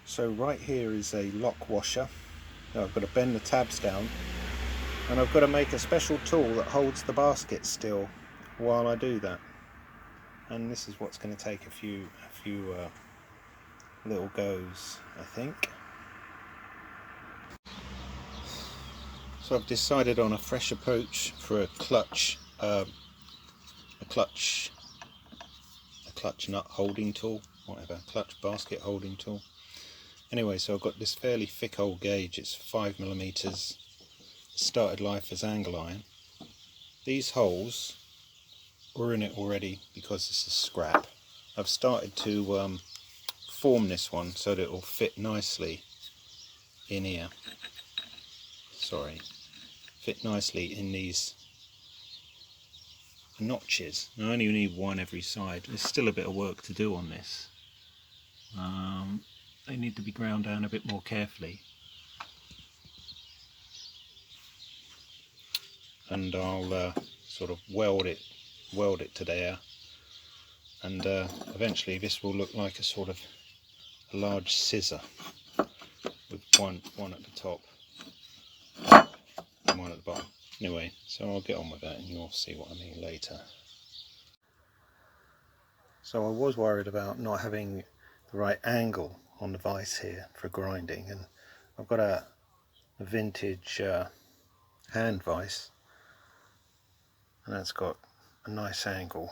So right here is a lock washer. Now I've got to bend the tabs down, and I've got to make a special tool that holds the basket still while I do that. And this is what's going to take a few little goes, I think. So I've decided on a fresh approach for a clutch nut holding tool, whatever, clutch basket holding tool. Anyway, so I've got this fairly thick old gauge. It's 5mm. Started life as angle iron. These holes were in it already because this is scrap. I've started to form this one so that it will fit nicely in here. Fit nicely in these notches. I only need one every side. There's still a bit of work to do on this. They need to be ground down a bit more carefully, and I'll sort of weld it to there, and eventually this will look like a sort of a large scissor with one at the top and one at the bottom. Anyway, so I'll get on with that and you'll see what I mean later. So I was worried about not having the right angle on the vise here for grinding, and I've got a vintage hand vise, and that's got a nice angle,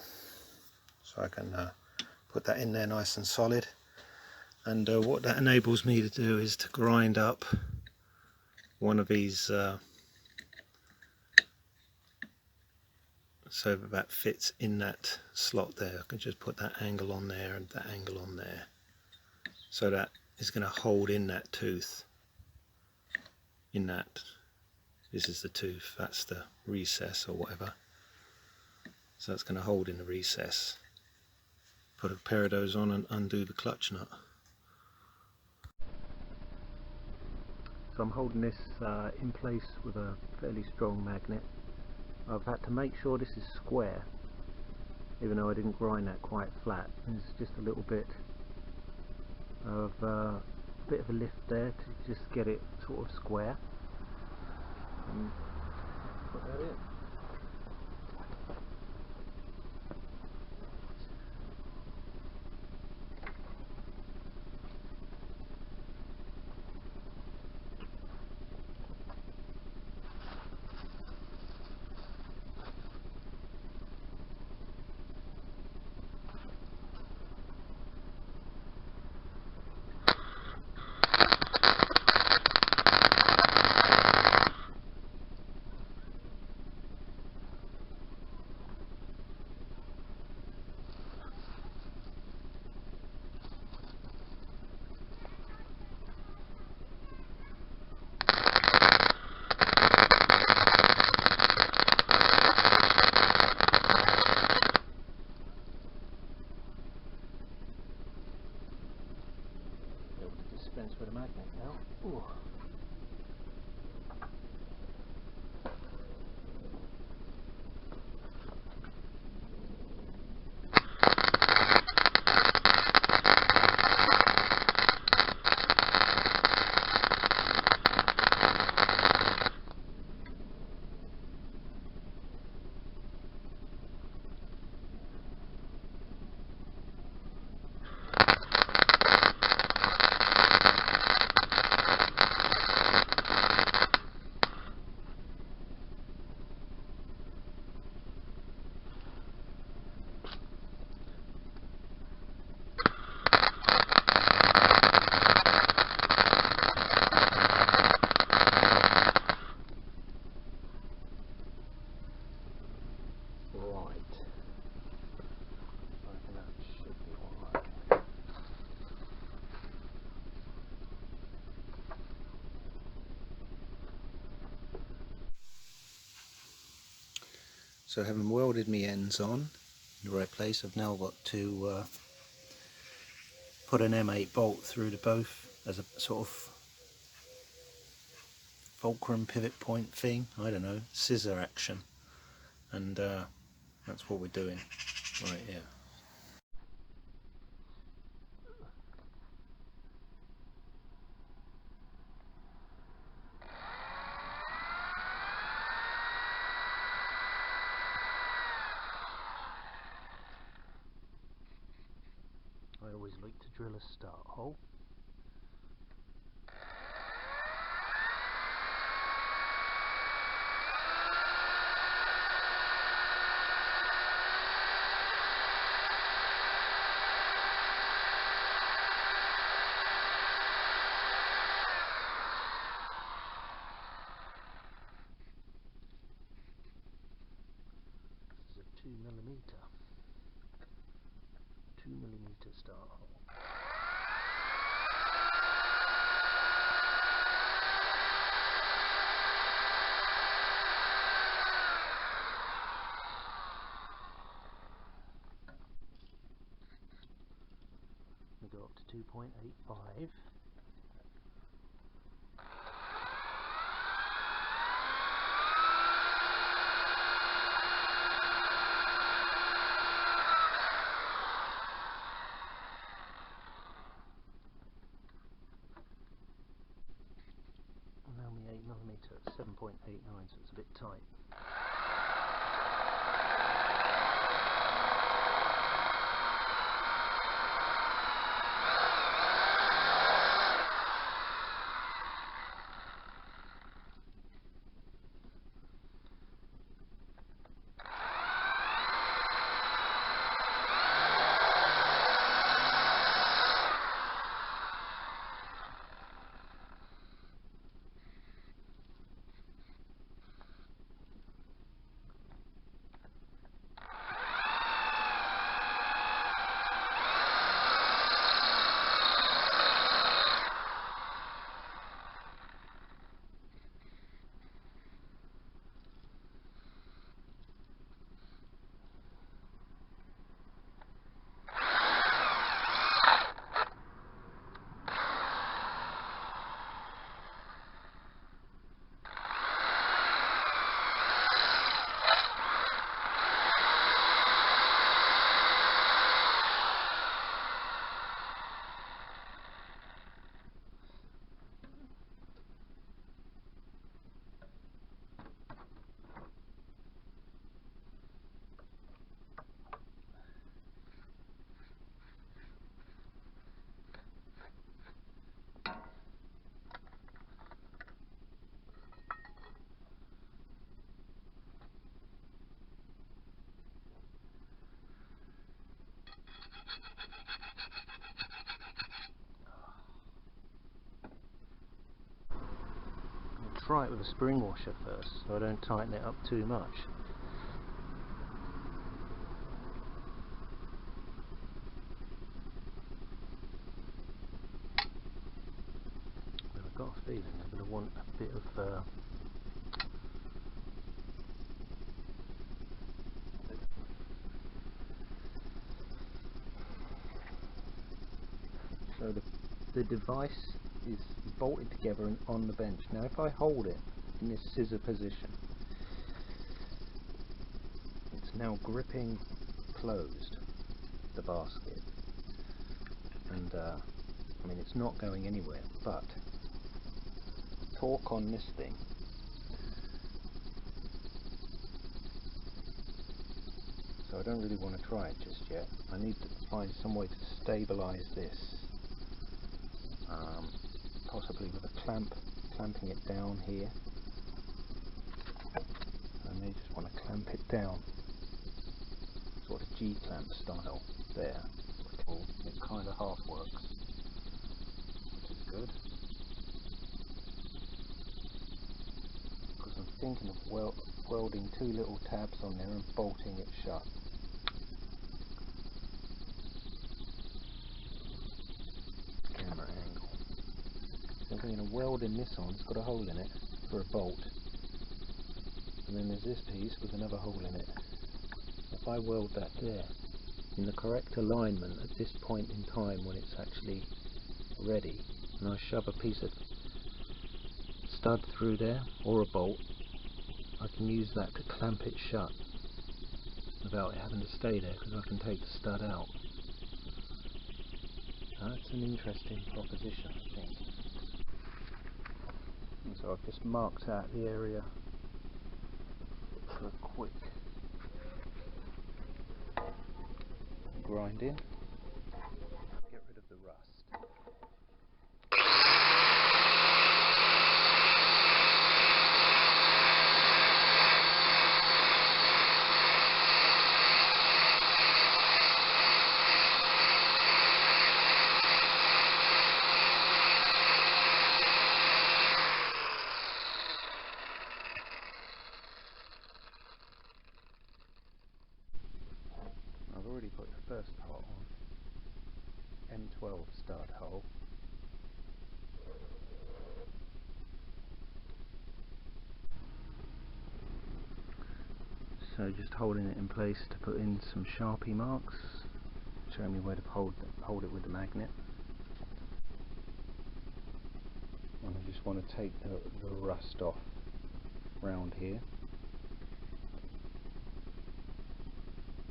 so I can put that in there nice and solid. And what that enables me to do is to grind up one of these so that fits in that slot there. I can just put that angle on there and that angle on there, so that is going to hold in that tooth. This is the tooth, that's the recess or whatever, so that's going to hold in the recess. Put a pair of those on and undo the clutch nut. So I'm holding this in place with a fairly strong magnet. I've had to make sure this is square, even though I didn't grind that quite flat. There's just a little bit of a lift there to just get it sort of square. And put that in. Dispense with a magnet now. Ooh. So having welded my ends on in the right place, I've now got to put an M8 bolt through the both as a sort of fulcrum pivot point thing, I don't know, scissor action, and that's what we're doing right here. I always like to drill a start hole. This is a 2mm start hole. We go up to 2.85. And now my 8mm at 7.89, so it's a bit tight. Try it with a spring washer first, so I don't tighten it up too much. But I've got a feeling I'm going to want a bit of so the device is bolted together and on the bench. Now if I hold it in this scissor position, it's now gripping closed, the basket, and I mean it's not going anywhere, but torque on this thing so I don't really want to try it just yet. I need to find some way to stabilize this. Possibly with a clamping it down here. I may just want to clamp it down, sort of G-clamp style there. It kind of half works, which is good. Because I'm thinking of welding two little tabs on there and bolting it shut. Camera angle. I'm going to weld in this on, it's got a hole in it for a bolt, and then there's this piece with another hole in it. If I weld that there in the correct alignment at this point in time when it's actually ready, and I shove a piece of stud through there or a bolt, I can use that to clamp it shut without it having to stay there, because I can take the stud out. That's an interesting proposition, I think. And so I've just marked out the area for a quick grinding. of the rust. I've already put the first hole on, M12 stud hole. So just holding it in place to put in some Sharpie marks, showing me where to hold it with the magnet. And I just want to take the rust off round here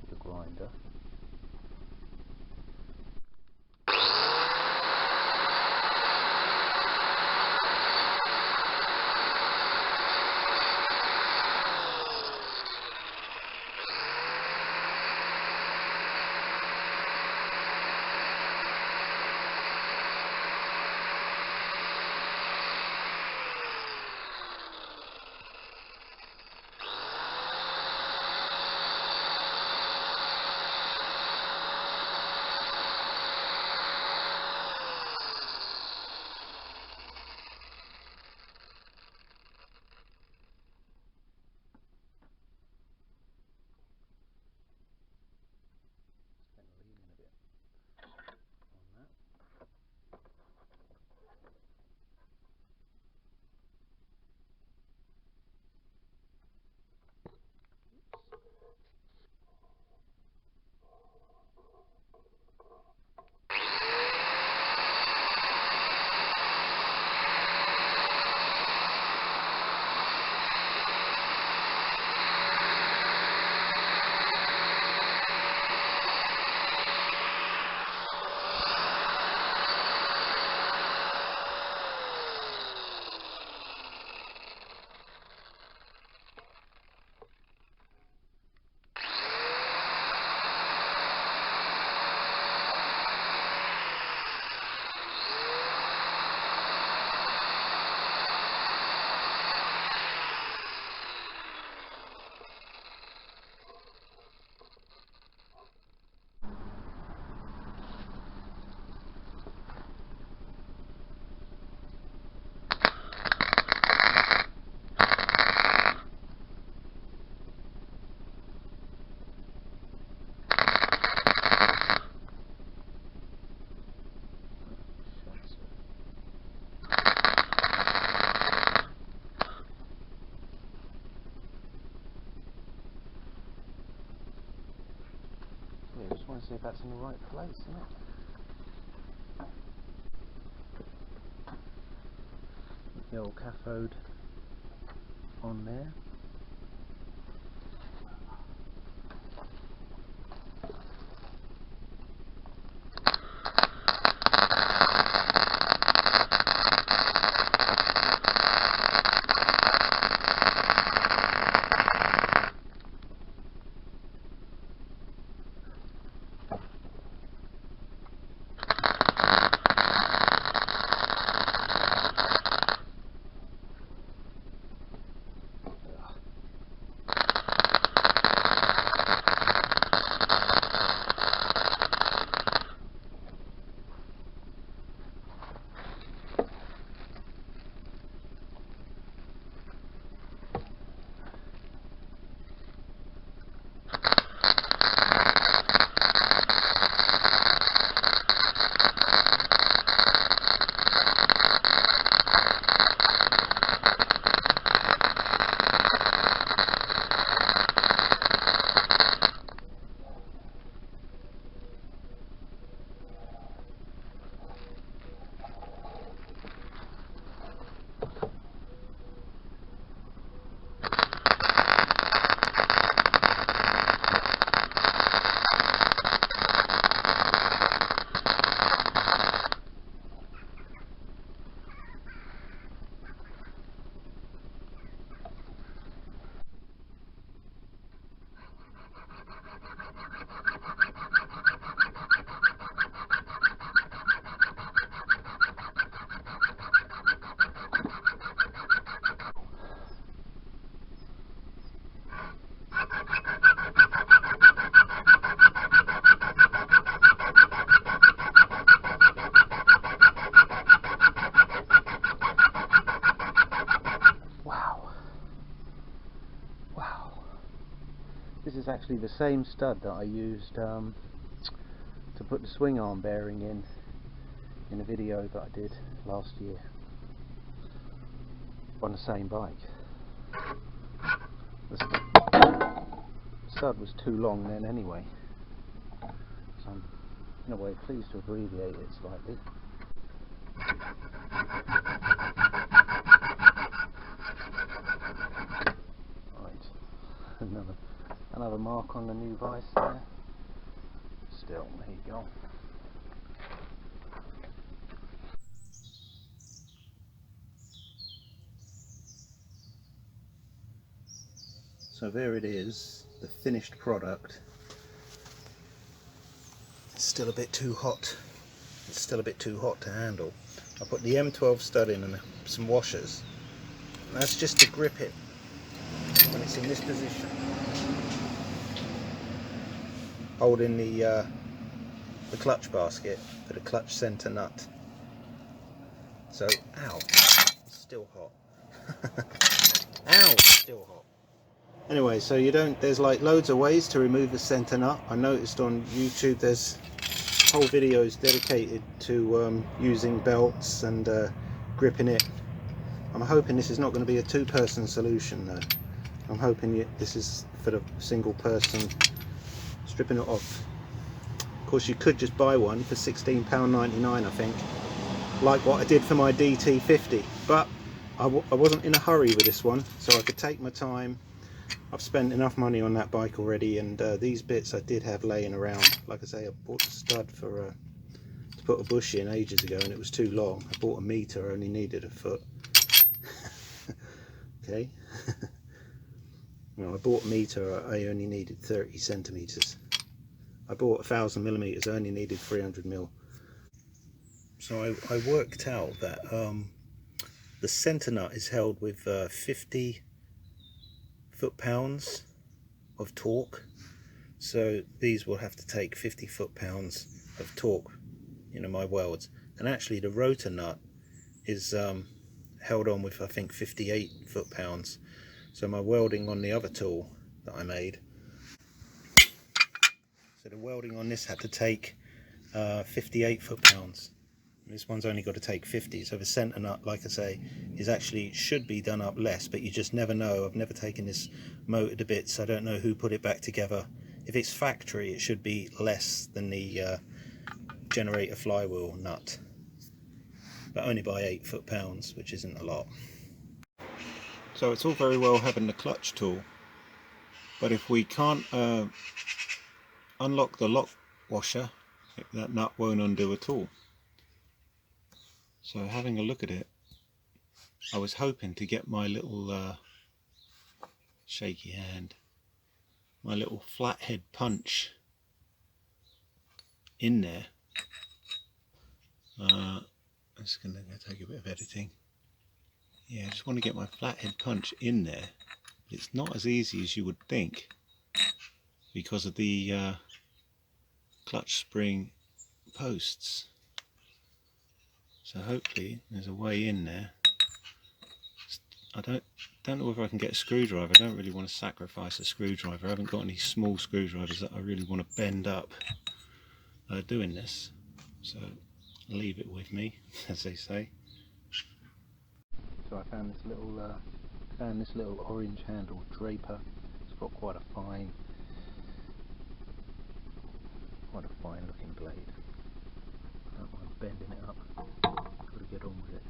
with the grinder. I just want to see if that's in the right place, isn't it? The old cathode on there. actually the same stud that I used to put the swing arm bearing in a video that I did last year on the same bike. The stud was too long then anyway, so I'm in a way pleased to abbreviate it slightly. Right, another mark on the new vise there. Still, there you go. So there it is, the finished product. It's still a bit too hot. It's still a bit too hot to handle. I put the M12 stud in and some washers. And that's just to grip it when it's in this position. Holding the clutch basket for the clutch center nut. So, ow, it's still hot. Ow, it's still hot. Anyway, so there's like loads of ways to remove the center nut. I noticed on YouTube there's whole videos dedicated to using belts and gripping it. I'm hoping this is not going to be a two-person solution though. I'm hoping this is for the single person stripping it off. Of course you could just buy one for £16.99 I think, like what I did for my DT50, but I wasn't in a hurry with this one, so I could take my time. I've spent enough money on that bike already, and these bits I did have laying around. Like I say, I bought a stud to put a bush in ages ago and it was too long. I bought a meter, only needed a foot. Okay. Well, I bought a meter, I only needed 30 centimeters. I bought 1000 millimeters, I only needed 300 mil. So I worked out that the center nut is held with 50 foot-pounds of torque, so these will have to take 50 foot-pounds of torque, my welds. And actually the rotor nut is held on with I think 58 foot-pounds, so my welding on the other tool that I made, so the welding on this had to take 58 foot-pounds. This one's only got to take 50, so the center nut, like I say, should be done up less, but you just never know. I've never taken this motor to bits. I don't know who put it back together. If it's factory, it should be less than the generator flywheel nut, but only by 8 foot-pounds, which isn't a lot. So it's all very well having the clutch tool, but if we can't unlock the lock washer, that nut won't undo at all. So having a look at it, I was hoping to get my little shaky hand, my little flathead punch in there. It's going to take a bit of editing. Yeah, I just want to get my flathead punch in there. It's not as easy as you would think because of the clutch spring posts. So hopefully there's a way in there. I don't know whether I can get a screwdriver. I don't really want to sacrifice a screwdriver. I haven't got any small screwdrivers that I really want to bend up doing this. So leave it with me, as they say. So I found this little orange handle draper. It's got quite a fine looking blade. I don't mind bending it up. Got to get on with it.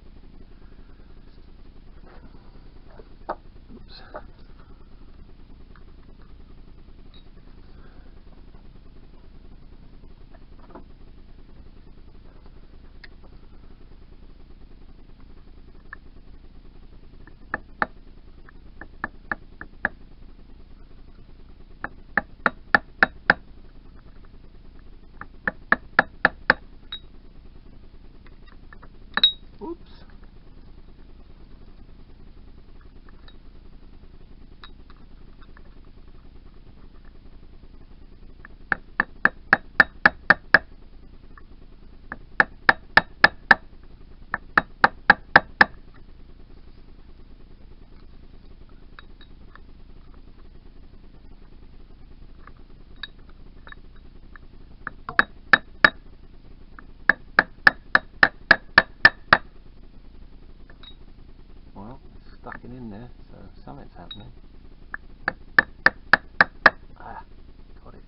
Oops. Oops. getting in there, so something's happening. Ah, got it.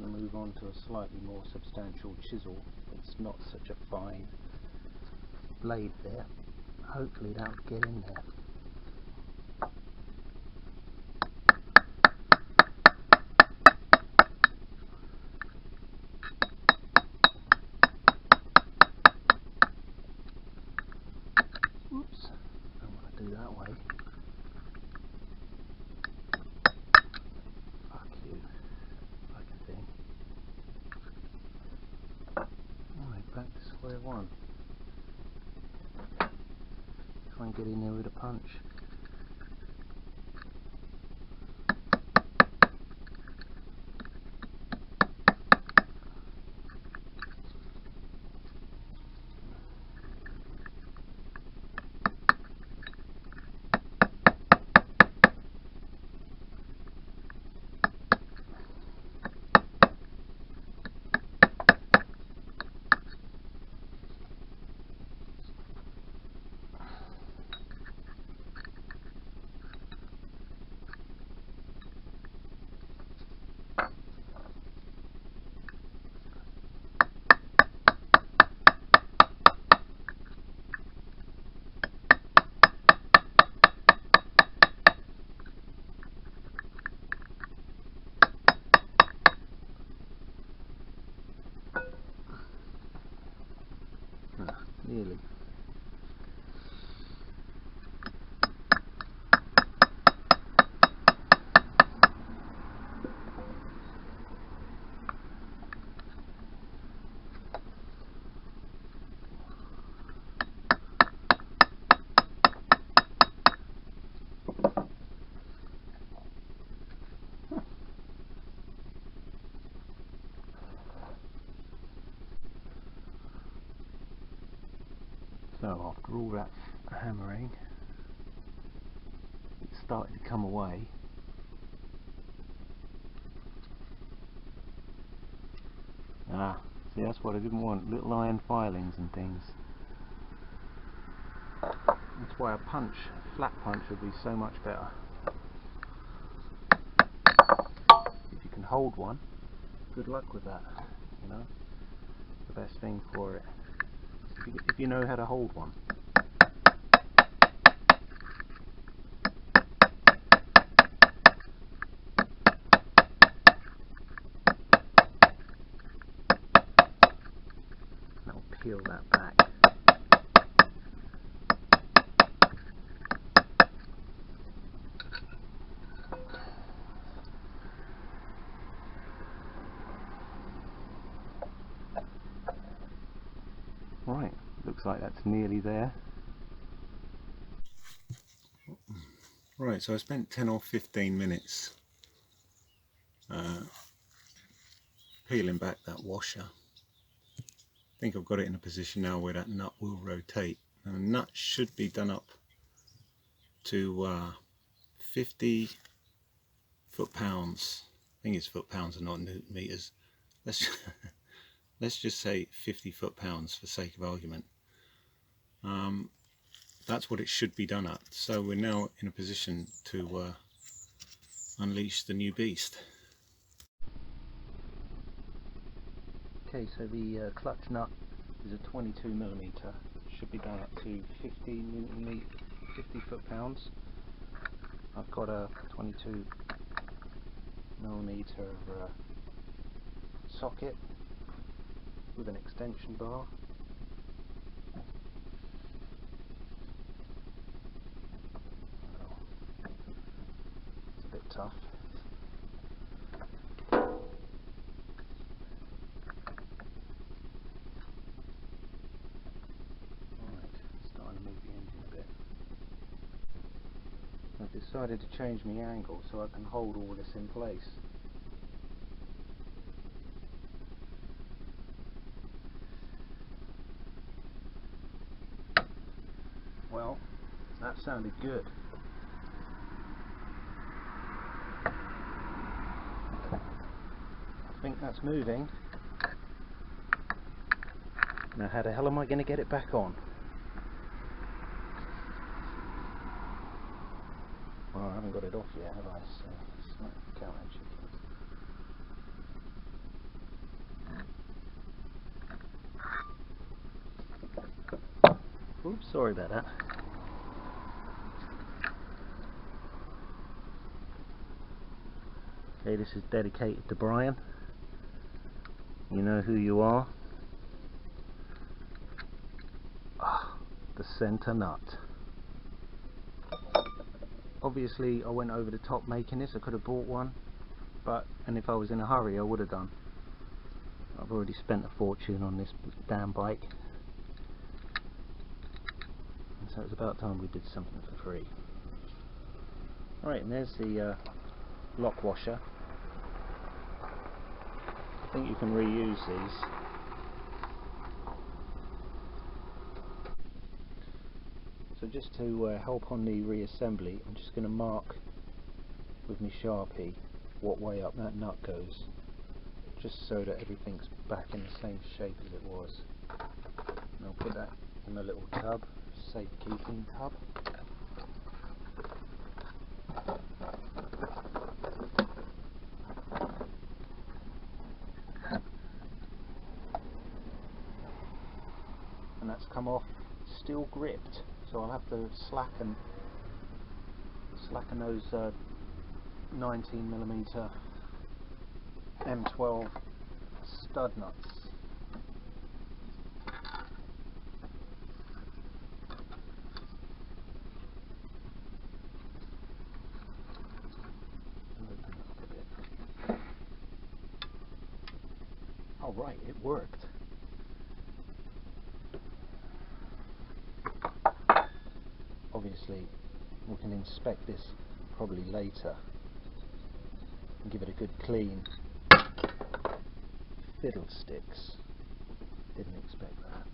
Move on to a slightly more substantial chisel. It's not such a fine blade there. Hopefully that'll get in there. Oops, don't want to do that way. Fuck you, fucking thing. Back to square one. Try and get in there with a punch. Nearly. So after all that hammering, it started to come away. Ah, see, that's what I didn't want, little iron filings and things. That's why a punch, flat punch, would be so much better. If you can hold one, good luck with that, you know, the best thing for it. If you know how to hold one. That'll peel that back. Right, looks like that's nearly there. Right, so I spent 10 or 15 minutes peeling back that washer. I think I've got it in a position now where that nut will rotate. And the nut should be done up to 50 foot-pounds. I think it's foot-pounds and not newton meters. Let's just say 50 foot-pounds for sake of argument. That's what it should be done at. So we're now in a position to unleash the new beast. Okay, so the clutch nut is a 22mm. Should be done up to 50 foot-pounds. I've got a 22mm socket with an extension bar. It's a bit tough. I've decided to change my angle so I can hold all this in place. Well, that sounded good. I think that's moving. Now how the hell am I going to get it back on? Well, I haven't got it off yet, have I? So it's not count chickens. Oops, sorry about that. Okay, this is dedicated to Brian. You know who you are. The centre nut. Obviously I went over the top making this. I could have bought one, and if I was in a hurry I would have done. I've already spent a fortune on this damn bike, and so it's about time we did something for free. Alright, and there's the lock washer. I think you can reuse these. So just to help on the reassembly, I'm just going to mark with my Sharpie what way up that nut goes, just so that everything's back in the same shape as it was. And I'll put that in my little tub, safekeeping tub. And that's come off still gripped, so I'll have to slacken those 19mm M12 stud nuts. Open up a bit. Oh right, it worked. Obviously we can inspect this probably later and give it a good clean. Fiddlesticks. Didn't expect that.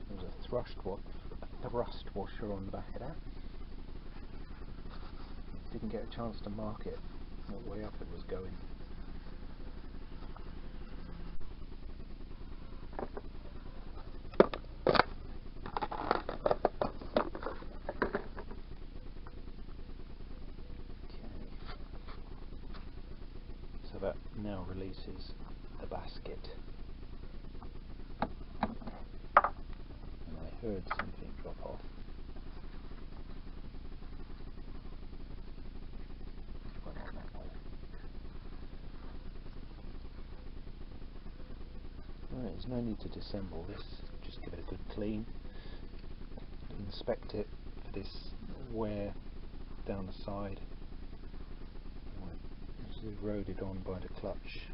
There was a thrust washer on the back of that. Didn't get a chance to mark it, what way up it was going. So that now releases the basket. And I heard something drop off. Went on that way. Right, there's no need to disassemble this, just give it a good clean. Inspect it for this wear down the side. It's eroded on by the clutch.